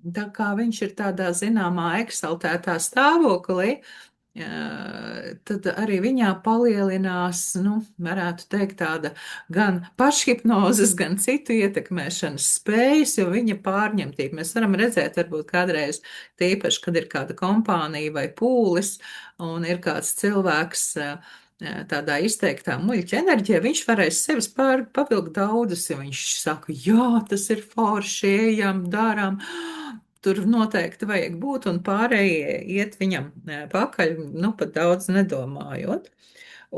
tā kā viņš ir tādā zināmā eksaltētā stāvoklī, tad arī viņā palielinās, nu, varētu teikt, tāda gan pašhipnozes, gan citu ietekmēšanas spējas, jo viņa pārņemtība. Mēs varam redzēt, varbūt kādreiz, tīpaši, kad ir kāda kompānija vai pūlis, un ir kāds cilvēks, tādā izteiktā muļķa enerģija, viņš varēs sevis pavilkt daudz, ja viņš saka, jā, tas ir forši, ejam, darām. Tur noteikti vajag būt, un pārējie iet viņam pakaļ, nu, pat daudz nedomājot.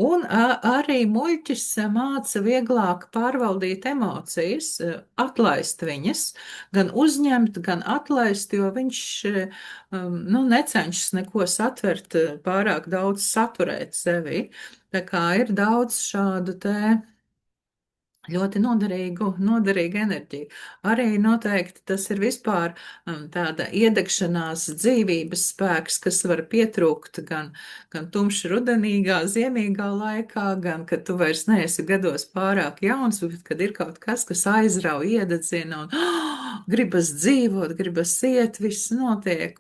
Un arī muļķis māca vieglāk pārvaldīt emocijas, atlaist viņas, gan uzņemt, gan atlaist, jo viņš, nu, necenšas neko satvert, pārāk daudz saturēt sevi. Tā kā ir daudz šādu te ļoti noderīga enerģija. Arī noteikti tas ir vispār tāda iedegšanās dzīvības spēks, kas var pietrūkt gan tumši rudenīgā, ziemīgā laikā, gan, kad tu vairs neesi gados pārāk jauns, bet kad ir kaut kas, kas aizrauj, iededzina un gribas dzīvot, gribas iet, viss notiek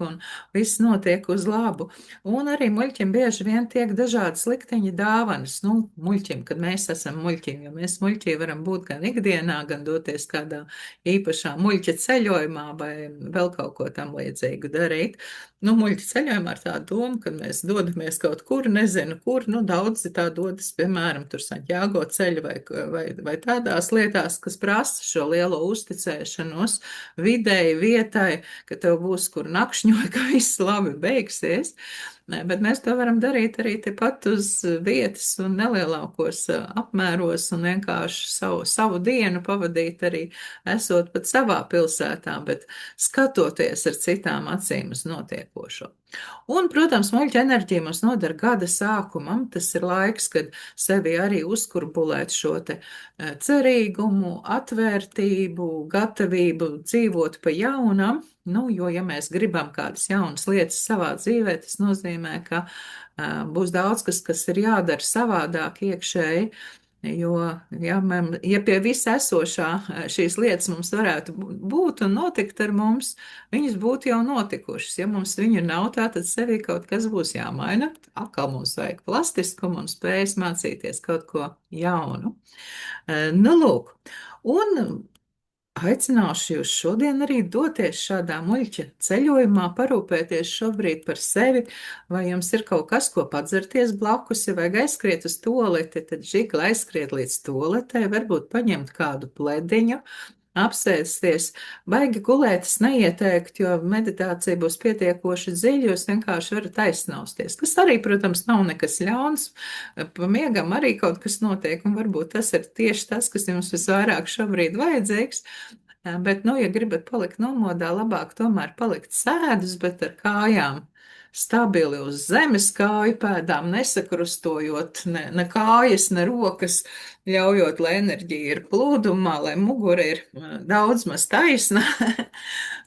uz labu. Un arī muļķim bieži vien tiek dažādas likteņa dāvanas. Nu, muļķim, kad mēs esam muļķim, jo mēs muļķī varam būt gan ikdienā, gan doties kādā īpašā muļķa ceļojumā vai vēl kaut ko tam līdzīgu darīt. Nu, muļķa ceļojumā ar tādu domu, ka mēs dodamies kaut kur, nezinu kur, nu, daudzi tā dodas, piemēram, tur Santiago ceļu vai tādās lietās, kas prasa šo lielo uzticēšanos videi, vietai, ka tev būs kur nakšņot, ka viss labi beigsies. Nē, bet mēs to varam darīt arī tepat uz vietas un nelielākos apmēros un vienkārši savu dienu pavadīt arī esot pat savā pilsētā, bet skatoties ar citām acīm uz notiekošo. Un, protams, muļķa enerģija mums noder gada sākumam. Tas ir laiks, kad sevi arī uzkurbulēt šo te cerīgumu, atvērtību, gatavību dzīvot pa jaunam. Nu, jo, ja mēs gribam kādas jaunas lietas savā dzīvē, tas nozīmē, ka būs daudz kas ir jādara savādāk iekšēji. Jo, ja pie visa esošā šīs lietas mums varētu būt un notikt ar mums, viņas būtu jau notikušas. Ja mums viņu nav, tā tad sevī kaut kas būs jāmaina. Atkal mums vajag plastiskumu un spējas mācīties kaut ko jaunu. Nu, lūk. Un aicināšu jūs šodien arī doties šādā muļķa ceļojumā, parūpēties šobrīd par sevi, vai jums ir kaut kas, ko padzerties blakus, ja vajag aizskriet uz toleti, tad žigli aizskriet līdz toletē, varbūt paņemt kādu plediņu, apsēsties. Baigi gulēt es neieteiktu, jo meditācija būs pietiekoši dziļa, jūs vienkārši varat aizsnausties, kas arī, protams, nav nekas ļauns. Pa miegam arī kaut kas notiek, un varbūt tas ir tieši tas, kas jums visvairāk šobrīd vajadzīgs. Bet, nu, ja gribat palikt nomodā, labāk tomēr palikt sēdus, bet ar kājām stabili uz zemes, kāju pēdām nesakrustojot ne kājas, ne rokas, ļaujot, lai enerģija ir plūdumā, lai mugura ir daudz maz taisna.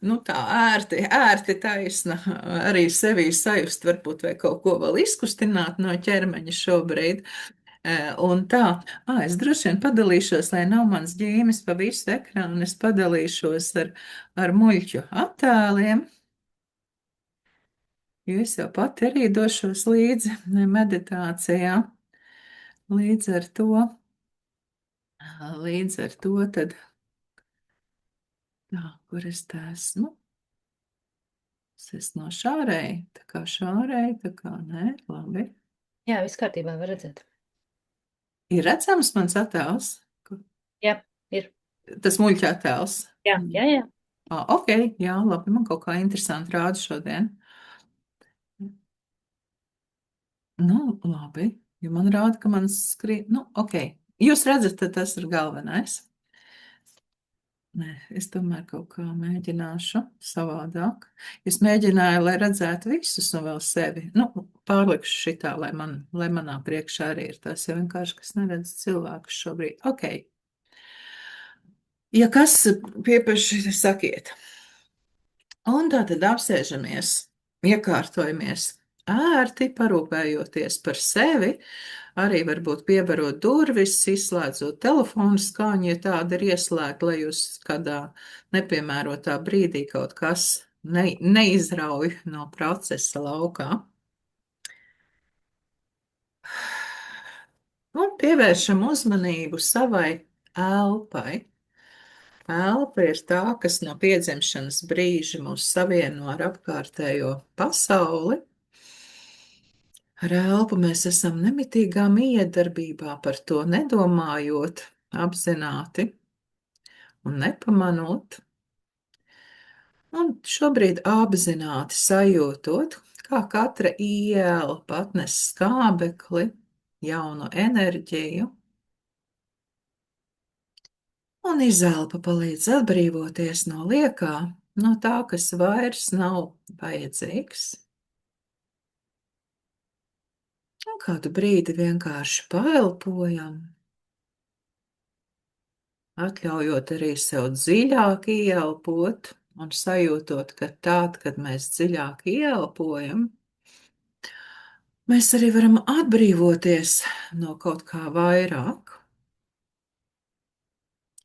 Nu, tā ērti taisna, arī sevī sajust varbūt vai kaut ko vēl izkustināt no ķermeņa šobrīd. Un tā, es droši vien padalīšos, lai nav mans ģīmis pa visu ekrānu, es padalīšos ar muļķu attēliem, jo es jau pati arī došos līdzi meditācijā. Līdz ar to tad, tā, kur es tā esmu? Es esmu no šārēji, tā kā nē, labi. Jā, viss kārtībā, var redzēt. Ir redzams mans attēls? Jā, ir. Tas muļķa attēls? Jā. Ok, jā, labi, man kaut kā interesanti rāda šodien. Nu, labi, jo man rāda, ka man skrien, nu, ok. Jūs redzat, tad tas ir galvenais. Nē, es tomēr kaut kā mēģināšu savādāk. Es mēģināju, lai redzētu visus un vēl sevi. Nu, pārlikšu šitā, lai manā priekšā arī ir tas, jo vienkārši, kas neredz cilvēkus šobrīd. Ok. Ja kas piepaši, sakiet. Un tā tad apsēžamies, iekārtojamies ērti, parūpējoties par sevi, arī varbūt pievarot durvis, izslēdzot telefonu skaņu, ja tāda ir ieslēgta, lai jūs kādā nepiemērotā brīdī kaut kas neizrauj no procesa laukā. Un pievēršam uzmanību savai elpai. Elpa ir tā, kas no piedzimšanas brīža mūs savieno ar apkārtējo pasauli. Ar elpu mēs esam nemitīgā miedarbībā, par to nedomājot, apzināti un nepamanot. Un šobrīd apzināti sajūtot, kā katra ielpa atnes skābekli, jaunu enerģiju, un izelpa palīdz atbrīvoties no liekā, no tā, kas vairs nav vajadzīgs. Un kādu brīdi vienkārši paelpojam, atļaujot arī sev dziļāk ieelpot un sajūtot, ka tād, kad mēs dziļāk ieelpojam, mēs arī varam atbrīvoties no kaut kā vairāk,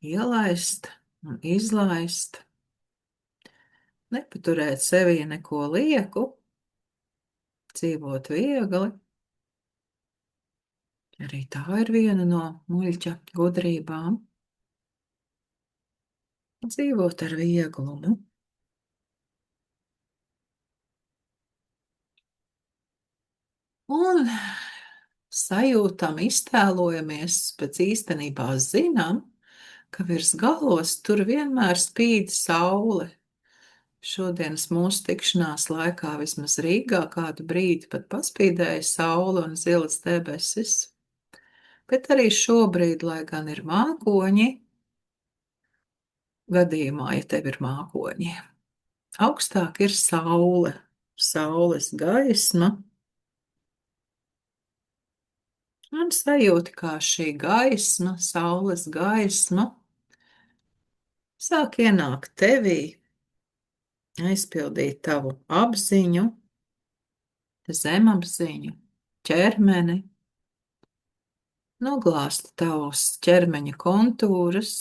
ielaist un izlaist, nepaturēt sevī neko lieku, dzīvot viegli. Arī tā ir viena no muļķa gudrībām. Dzīvot ar vieglumu. Un sajūtam, iztēlojamies, pēc īstenībā zinām, ka virs galos tur vienmēr spīd saule. Šodienas mūsu tikšanās laikā vismaz Rīgā kādu brīdi pat paspīdēja saule un zilas debesis. Bet arī šobrīd, lai gan ir mākoņi, gadījumā, ja tev ir mākoņi, augstāk ir saule, saules gaisma, un sajūti, kā šī gaisma, saules gaisma, sāk ienākt tevī, aizpildīt tavu apziņu, zemapziņu, ķermeni, noglāst tavus ķermeņa kontūrus,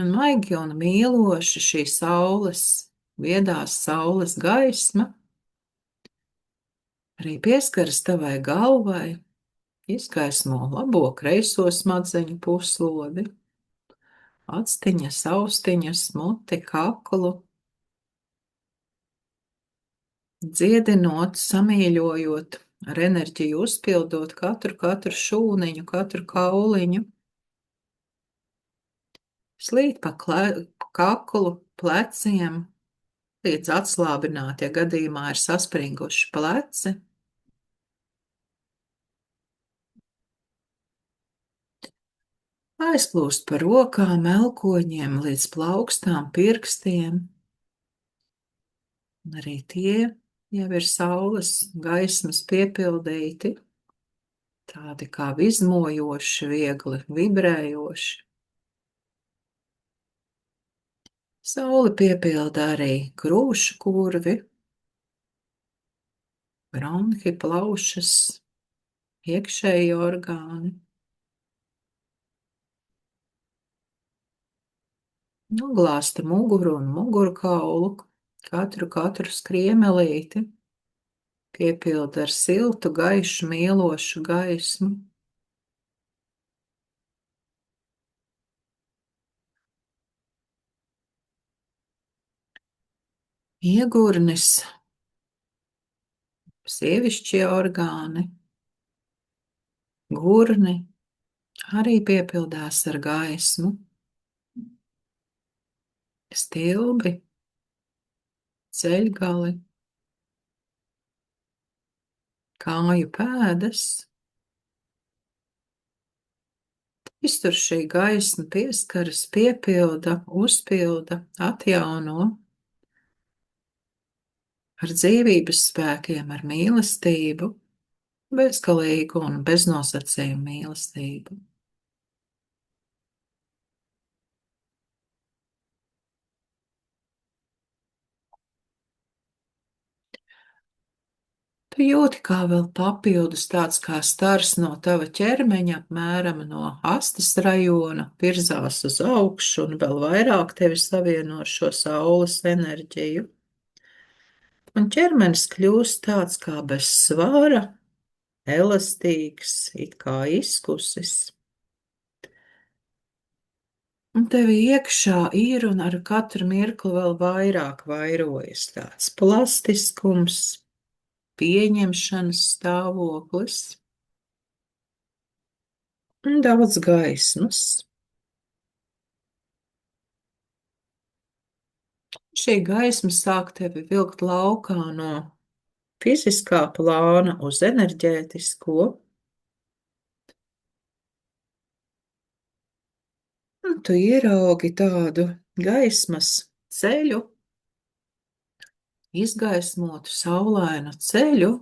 un maigi un mīloši šī saules, viedās saules gaisma arī pieskaras tavai galvai, izgaismo labo kreiso smadzeņu puslodi, actiņas, austiņas, muti, kaklu, dziedinot, samīļojot, ar enerģiju uzpildot katru šūniņu, katru kauliņu, slīd pa kaklu, pleciem, līdz atslābināt, ja gadījumā ir saspringuši pleci. Aizplūst pa rokām, elkoņiem, līdz plaukstām, pirkstiem. Un arī tie jau ir saules gaismas piepildīti, tādi kā vizmojoši, viegli vibrējoši. Saule piepilda arī krūšu kurvi, bronhi, plaušas, iekšēji orgāni. Noglāsta muguru un mugurkaulu, katru skriemelīti, piepilda ar siltu, gaišu, mīlošu gaismu. Iegurnis, sievišķie orgāni, gurni arī piepildās ar gaismu. Stilbi, ceļgali, kāju pēdas. Visur šī gaisma pieskaras, piepilda, uzpilda, atjauno ar dzīvības spēkiem, ar mīlestību, bezgalīgu un beznosacījumu mīlestību. Tu jūti, kā vēl papildus tāds kā stars no tava ķermeņa, apmēram no astes rajona, virzās uz augšu un vēl vairāk tevi savieno ar šo saules enerģiju. Un ķermenis kļūst tāds kā bez svara, elastīgs, it kā izkusis. Un tev iekšā ir un ar katru mirkli vēl vairāk vairojas tāds plastiskums, pieņemšanas stāvoklis un daudz gaismas. Šī gaisma sāk tevi vilkt laukā no fiziskā plāna uz enerģētisko, un tu ieraugi tādu gaismas ceļu, izgaismotu saulainu ceļu,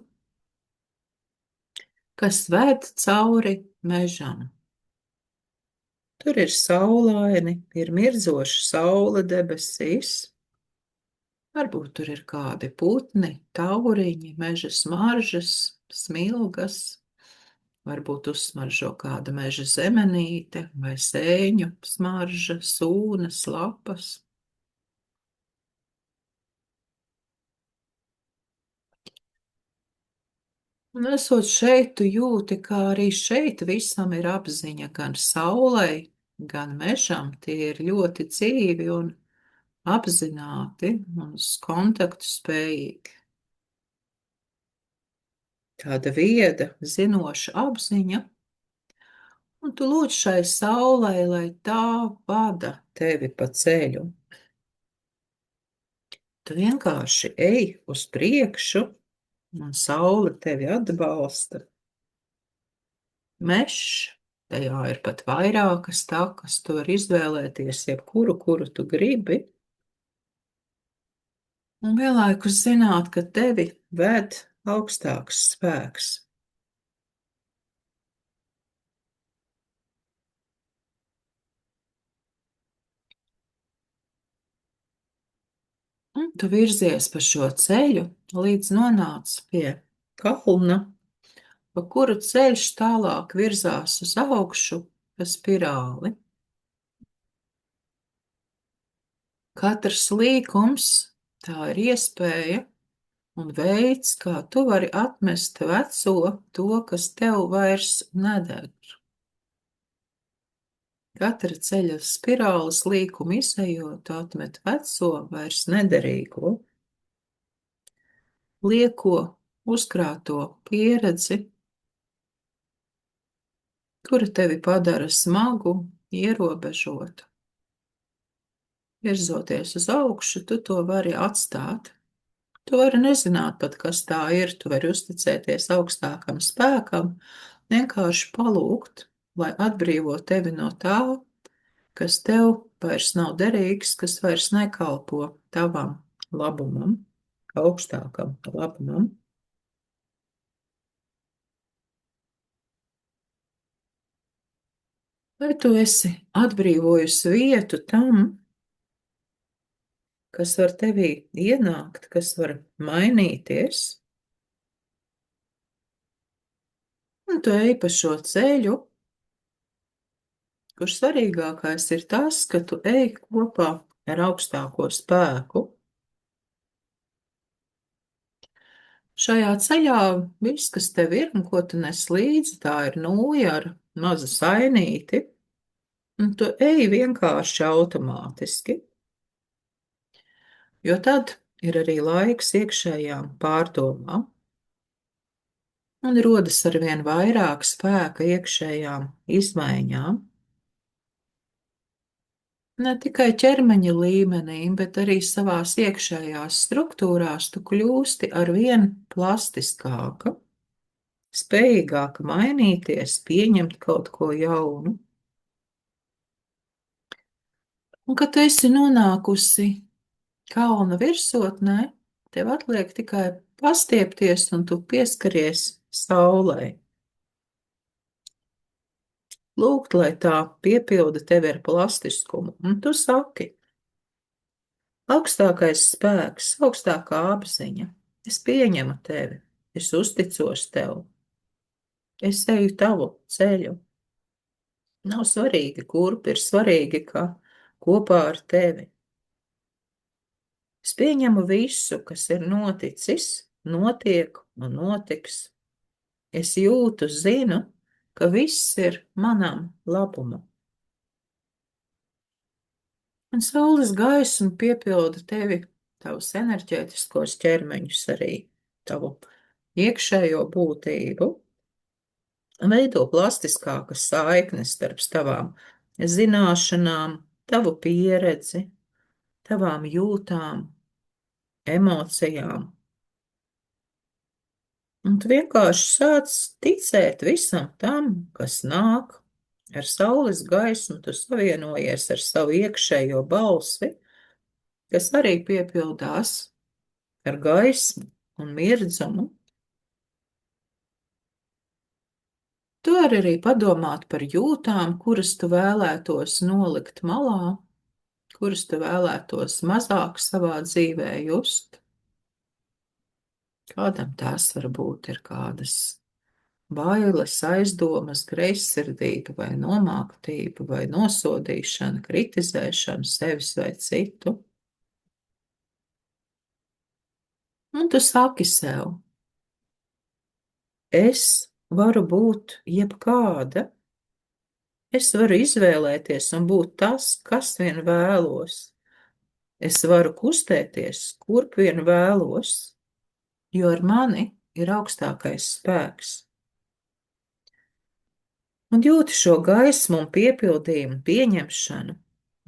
kas ved cauri mežam. Tur ir saulaini, ir mirdzoša saule debesīs. Varbūt tur ir kādi putni, tauriņi, meža smaržas, smilgas, varbūt uzsmaržo kāda meža zemenīte vai sēņu smarža, sūnas, lapas. Un esot šeit, tu jūti, kā arī šeit visam ir apziņa gan saulei, gan mežam. Tie ir ļoti dzīvi un apzināti un uz kontaktu spējīgi. Tāda vieda, zinoša apziņa, un tu lūdz šai saulei, lai tā vada tevi pa ceļu. Tu vienkārši ej uz priekšu, un saule tevi atbalsta. Mežs, tajā ir pat vairākas takas, tu vari izvēlēties jebkuru, kuru tu gribi, un vienlaikus zināt, ka tevi ved augstāks spēks. Un tu virzies pa šo ceļu, līdz nonāc pie kalna, pa kuru ceļš tālāk virzās uz augšu pa spirāli. Katrs līkums tā ir iespēja un veids, kā tu vari atmest veco, to, kas tev vairs neder. Katra ceļa spirāles līkumu izejot, atmet veco, vairs nederīgo, lieko, uzkrāto pieredzi, kura tevi padara smagu, ierobežotu. Virzoties uz augšu, tu to vari atstāt. Tu vari nezināt pat, kas tā ir, tu vari uzticēties augstākam spēkam, vienkārši palūgt, lai atbrīvo tevi no tā, kas tev vairs nav derīgs, kas vairs nekalpo tavam labumam, augstākam labumam. Vai tu esi atbrīvojusi vietu tam, kas var tevī ienākt, kas var mainīties? Un tu ej pa šo ceļu, kur svarīgākais ir tas, ka tu ej kopā ar augstāko spēku. Šajā ceļā viss, kas tev ir un ko tu nes līdzi, tā ir nūja ar mazu sainīti, un tu ej vienkārši automātiski, jo tad ir arī laiks iekšējām pārdomām, un rodas arvien vairāk spēka iekšējām izmaiņām. Ne tikai ķermeņa līmenī, bet arī savās iekšējās struktūrās tu kļūsti arvien plastiskāka, spējīgāka mainīties, pieņemt kaut ko jaunu. Un, kad tu esi nonākusi kalna virsotnē, tev atliek tikai pastiepties un tu pieskaries saulei. Lūgt, lai tā piepilda tevi ar plastiskumu, un tu saki: augstākais spēks, augstākā apziņa, es pieņemu tevi, es uzticos tev, es eju tavu ceļu. Nav svarīgi, kurp ir svarīgi, ka kopā ar tevi. Es pieņemu visu, kas ir noticis, notiek un notiks. Es jūtu, zinu, ka viss ir manam labumam. Un saules gaisma piepilda tevi, tavus enerģētiskos ķermeņus, arī tavu iekšējo būtību, veido plastiskākas saiknes starp tavām zināšanām, tavu pieredzi, tavām jūtām, emocijām. Un tu vienkārši sāc ticēt visam tam, kas nāk. Ar saules gaismu tu savienojies ar savu iekšējo balsi, kas arī piepildās ar gaismu un mirdzumu. Tu vari arī padomāt par jūtām, kuras tu vēlētos nolikt malā, kuras tu vēlētos mazāk savā dzīvē just. Kādam tās varbūt ir kādas bailes, aizdomas, greizsirdība vai nomāktība vai nosodīšana, kritizēšana sevis vai citu. Un tu saki sev, es varu būt jebkāda, es varu izvēlēties un būt tas, kas vien vēlos. Es varu kustēties, kurp vien vēlos, jo ar mani ir augstākais spēks. Un jūti šo gaismu un piepildījumu pieņemšanu.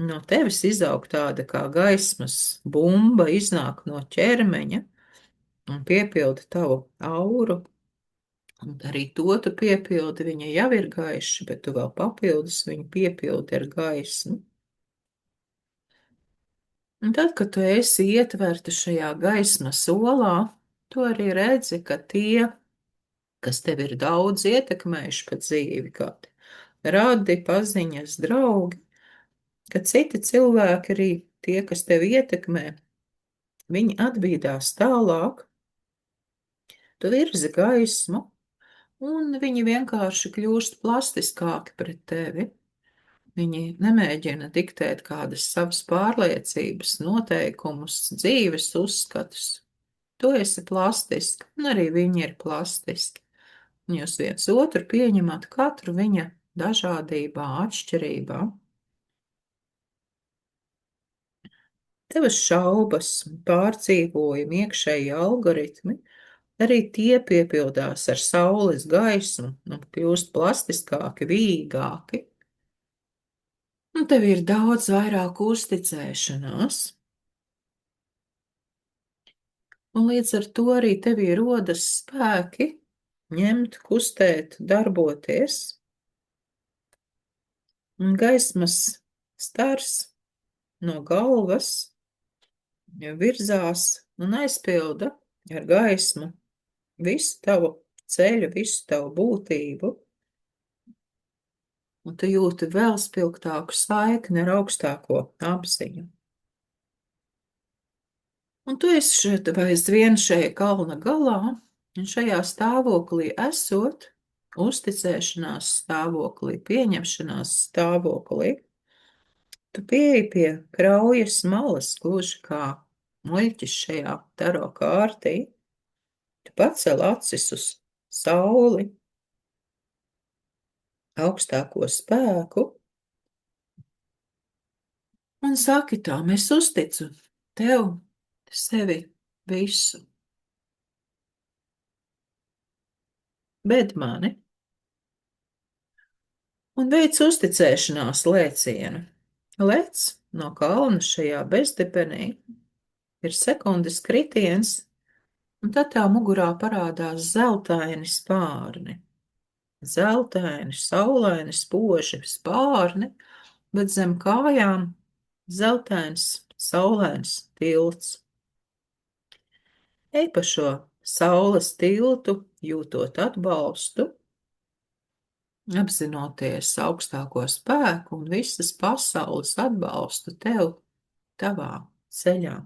No tevis izaug tāda kā gaismas bumba, iznāk no ķermeņa un piepilda tavu auru. Un arī to tu piepildi, viņa jau ir gaiša, bet tu vēl papildus viņu piepildi ar gaismu. Un tad, kad tu esi ietverta šajā gaismas olā, tu arī redzi, ka tie, kas tev ir daudz ietekmējuši pa dzīvi, kādi radi, paziņas, draugi, ka citi cilvēki arī tie, kas tevi ietekmē, viņi atbīdās tālāk, tu virzi gaismu, un viņi vienkārši kļūst plastiskāki pret tevi. Viņi nemēģina diktēt kādas savas pārliecības, noteikumus, dzīves uzskatus. Tu esi plastiski, un arī viņi ir plastiski. Jūs viens otru pieņemat katru viņa dažādībā, atšķirībā. Tavas šaubas, pārdzīvojumi, iekšēji algoritmi, arī tie piepildās ar saules gaismu un kļūst plastiskāki, vīgāki. Un tev ir daudz vairāk uzticēšanās. Un līdz ar to arī tevī rodas spēki ņemt, kustēt, darboties. Un gaismas stars no galvas virzās un aizpilda ar gaismu visu tavu ceļu, visu tavu būtību. Un tu jūti vēl spilgtāku saikni ar augstāko apziņu. Un tu esi šeit vai aizvien šajā kalna galā, un šajā stāvoklī esot, uzticēšanās stāvoklī, pieņemšanās stāvoklī, tu pieeji pie kraujas malas, gluži kā muļķis šajā taro kārtī. Tu pacel acis uz sauli, augstāko spēku, un saki tām, es uzticu tev, sevi visu. Bed mani. Un veic uzticēšanās lēcienu. Lec no kalna šajā bezdibenī, ir sekundes kritiens, un tad tā mugurā parādās zeltaini spārni. Zeltaini, saulaini, spoži spārni, bet zem kājām zeltains, saulains tilts. Ej pa šo saules tiltu, jūtot atbalstu, apzinoties augstāko spēku un visas pasaules atbalstu tev, tavā ceļā.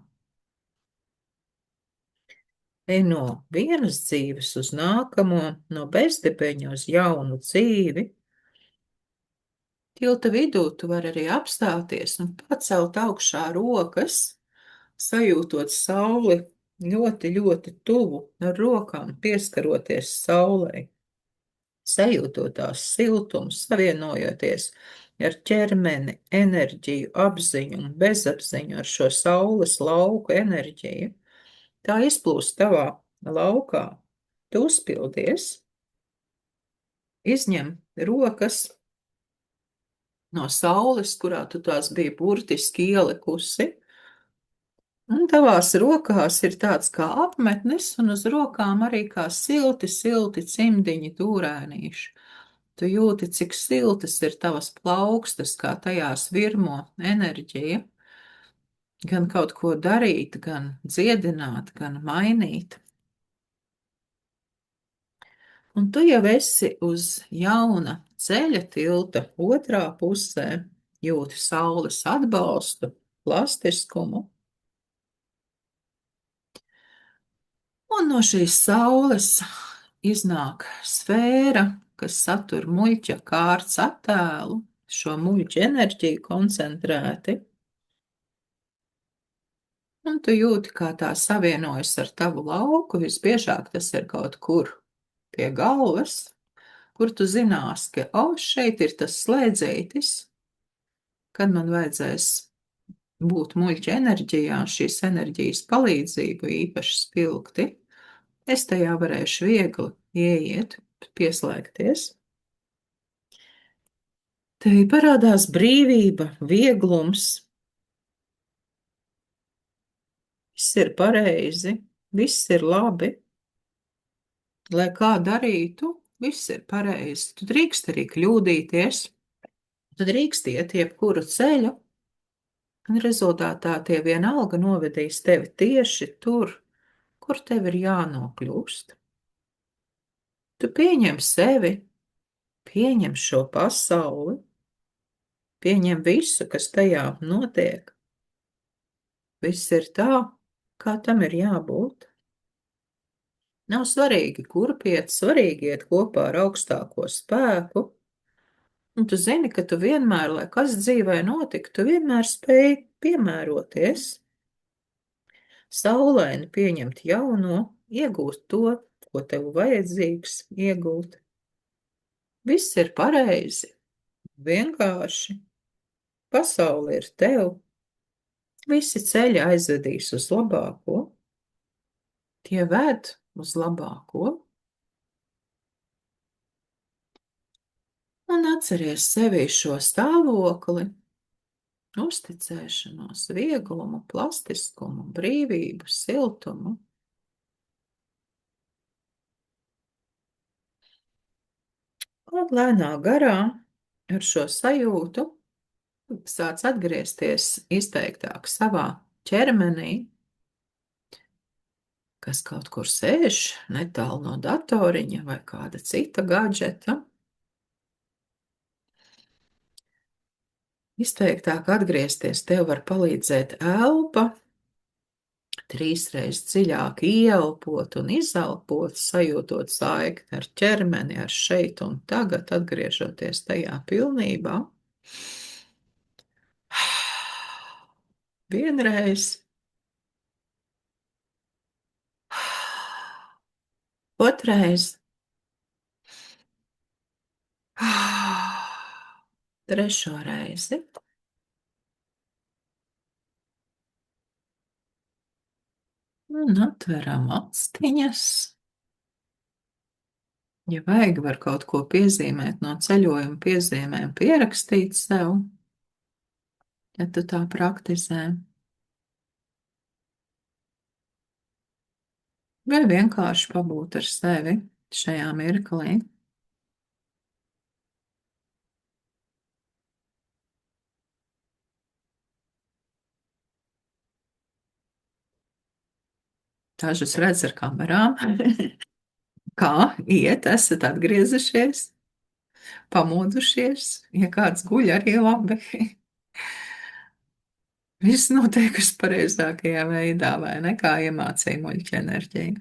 Ej no vienas dzīves uz nākamo, no bezdibeņa uz jaunu dzīvi. Tilta vidū tu vari arī apstāties un pacelt augšā rokas, sajūtot sauli ļoti, ļoti tuvu ar rokām, pieskaroties saulei, sajūtot tās siltumu, savienojoties ar ķermeni, enerģiju, apziņu un bezapziņu ar šo saules lauku enerģiju. Tā izplūst tavā laukā. Tu uzpildies, izņem rokas no saules, kurā tu tās biji burtiski ielikusi, un tavās rokās ir tāds kā apmetnis, un uz rokām arī kā silti, silti cimdiņi dūrēnīši. Tu jūti, cik siltas ir tavas plaukstas, kā tajās virmo enerģija, gan kaut ko darīt, gan dziedināt, gan mainīt. Un tu jau esi uz jauna ceļa tilta otrā pusē, jūti saules atbalstu, plastiskumu, un no šīs saules iznāk sfēra, kas satur muļķa kārts attēlu, šo muļķa enerģiju koncentrēti, un tu jūti, kā tā savienojas ar tavu lauku, visbiežāk tas ir kaut kur pie galvas, kur tu zinās, ka, šeit ir tas slēdzītis, kad man vajadzēs būt muļķa enerģijā, šīs enerģijas palīdzību īpaši spilgti, es tajā varēšu viegli ieiet, pieslēgties. Te parādās brīvība, vieglums. Viss ir pareizi, viss ir labi. Lai kā darītu, viss ir pareizi. Tu drīkst arī kļūdīties, tu drīkst iet jebkuru ceļu, un rezultātā tie vienalga novedīs tevi tieši tur, kur tev ir jānokļūst. Tu pieņem sevi, pieņem šo pasauli, pieņem visu, kas tajā notiek. Viss ir tā, kā tam ir jābūt. Nav svarīgi, kur iet, svarīgi iet kopā ar augstāko spēku. Un tu zini, ka tu vienmēr, lai kas dzīvē notika, tu vienmēr spēj piemēroties, saulaini pieņemt jauno, iegūt to, ko tev vajadzīgs iegūt. Viss ir pareizi, vienkārši. Pasaule ir tev. Visi ceļi aizvedīs uz labāko. Tie ved uz labāko. Un atceries sevī šo stāvokli, uzticēšanos, vieglumu, plastiskumu, brīvību, siltumu. Un lēnā garā ar šo sajūtu sāc atgriezties izteiktāk savā ķermenī, kas kaut kur sēž netālu no datoriņa vai kāda cita gadžeta. Izteiktāk atgriezties tev var palīdzēt elpa, 3 reizes dziļāk ieelpot un izelpot, sajūtot saikni ar ķermeni, ar šeit un tagad, atgriežoties tajā pilnībā. Vienreiz. Otrais. Trešo reizi. Un atveram astiņas. Ja vajag, var kaut ko piezīmēt no ceļojuma piezīmēm, pierakstīt sev, ja tu tā praktizē. Vai vienkārši pabūt ar sevi šajā mirklī. Dažus redz ar kamerām. Kā iet, esat atgriezušies, pamodušies, ja kāds guļ arī labi. Viss notiek uz pareizākajā veidā, vai ne, kā iemācīja muļķa enerģija.